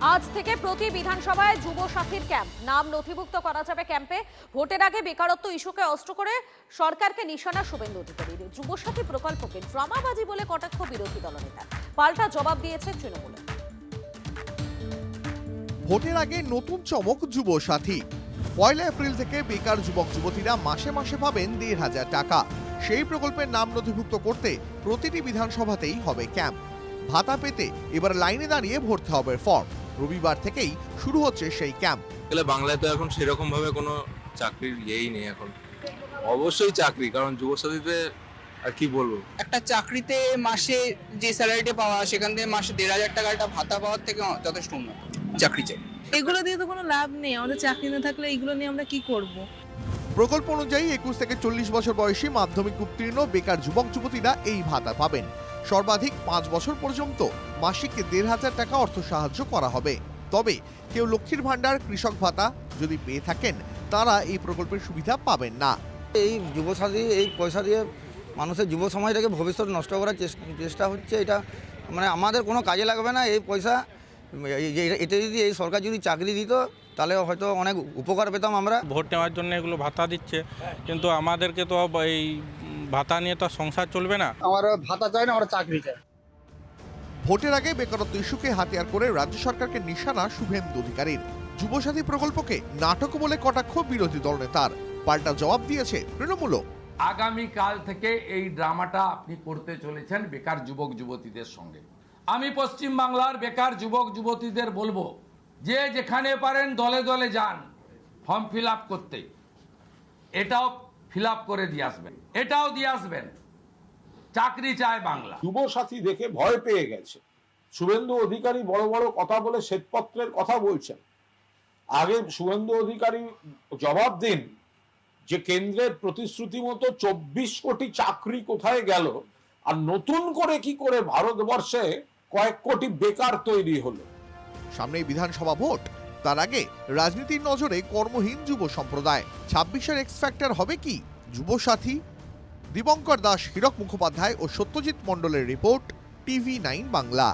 আজ থেকে প্রতি বিধানসভায় যুব সাথীর ক্যাম্প, নাম নথিভুক্ত করা যাবে ক্যাম্পে। ভোটের আগে বেকারত্ব ইস্যুকে অস্ত্র করে সরকারকে নিশানা শুভেন্দু অধিকারীর। যুব সাথী প্রকল্পকে ড্রামাবাজি বলে কটাক্ষ বিরোধী দলনেতা, পাল্টা জবাব দিয়েছে তৃণমূলে। ভোটের আগে নতুন চমক যুব সাথী। 1 এপ্রিল থেকে বেকার যুবক যুবতীরা মাসে মাসে পাবেন 1,500 টাকা। সেই প্রকল্পের নাম নথিভুক্ত করতে প্রতিটি বিধানসভাতেই হবে ক্যাম্প। ভাতা পেতে এবার লাইনে দাঁড়িয়ে ভরতে হবে ফর্ম। রবিবার থেকেই শুরু হচ্ছে সেই ক্যাম্প। বাংলায় তো এখন সেরকম ভাবে কোনো চাকরির ইয়েই নেই এখন। অবশ্যই চাকরি, কারণ যুবসাথীতে আর কি বলবো, একটা চাকরিতে মাসে যে স্যালারিটা পাওয়া, সেখান থেকে মাসে 1,500 টাকা একটা ভাতা পাওয়ার থেকে যথেষ্ট উন্নত। চাকরি চাই। এগুলো দিয়ে তো কোনো লাভ নেই, আমাদের চাকরি না থাকলে এগুলো নিয়ে আমরা কি করব? প্রকল্প অনুযায়ী 21 থেকে 40 বছর বয়সী মাধ্যমিক উত্তীর্ণ বেকার যুবক যুবতীরা এই ভাতা পাবেন। সর্বাধিক 5 বছর পর্যন্ত মাসিক 1,500 টাকা অর্থ সাহায্য করা হবে। তবে কেউ লক্ষ্মীর ভান্ডার, কৃষক ভাতা যদি পেয়ে থাকেন তারা এই প্রকল্পের সুবিধা পাবেন না। এই যুবসাথী এই পয়সা দিয়ে মানুষের যুব সমাজটাকে ভবিষ্যৎ নষ্ট করার চেষ্টা হচ্ছে। এটা মানে আমাদের কোনো কাজে লাগবে না এই পয়সা। এতে যদি এই সরকার যদি চাকরি দিত তাহলে হয়তো অনেক উপকার পেতাম আমরা। ভোট নেওয়ার জন্য এগুলো ভাতা দিচ্ছে, কিন্তু আমাদেরকে তো এই ভাতা নিয়ে তো সংসার চলবে না। আমরা ভাতা চাই না, আমরা চাকরি চাই। ভোটের আগে বেকারত্ব ইস্যুকে হাতিয়ার করে রাজ্য সরকারকে নিশানা শুভেন্দু অধিকারীর। যুবসাথী প্রকল্পকে নাটক বলে কটাক্ষ বিরোধী দলনেতার, পাল্টা জবাব দিয়েছে তৃণমূলও। আগামীকাল থেকে এই ড্রামাটা আপনি করতে চলেছেন বেকার যুবক যুবতীদের সঙ্গে। আমি পশ্চিম বাংলার বেকার যুবক যুবতীদের বলবো, যে যেখানে পারেন দলে দলে যান ফর্ম ফিল আপ করতে। এটাও ফিল আপ করে দিয়ে আসবেন, এটাও দিয়ে আসবেন। চাকরি চায় বাংলা। যুবসাথী দেখে ভয় পেয়ে গেছে। শুভেন্দু অধিকারী বড় বড় কথা বলে শ্বেতপত্রের কথা বলছেন। আগে শুভেন্দু অধিকারী জবাব দিন যে কেন্দ্রের প্রতিশ্রুতি মতো 24 কোটি চাকরি কোথায় গেল, আর নতুন করে কি করে ভারতবর্ষে কয়েক কোটি বেকার তৈরি হলো। সামনেই বিধানসভা ভোট, তার আগে রাজনীতির নজরে কর্মহীন যুব সম্প্রদায়। 26-এর এক্স ফ্যাক্টর হবে কি যুব সাথী? দীপঙ্কর দাস, হীরক মুখোপাধ্যায় ও সত্যজিৎ মণ্ডলের রিপোর্ট, TV9 বাংলা।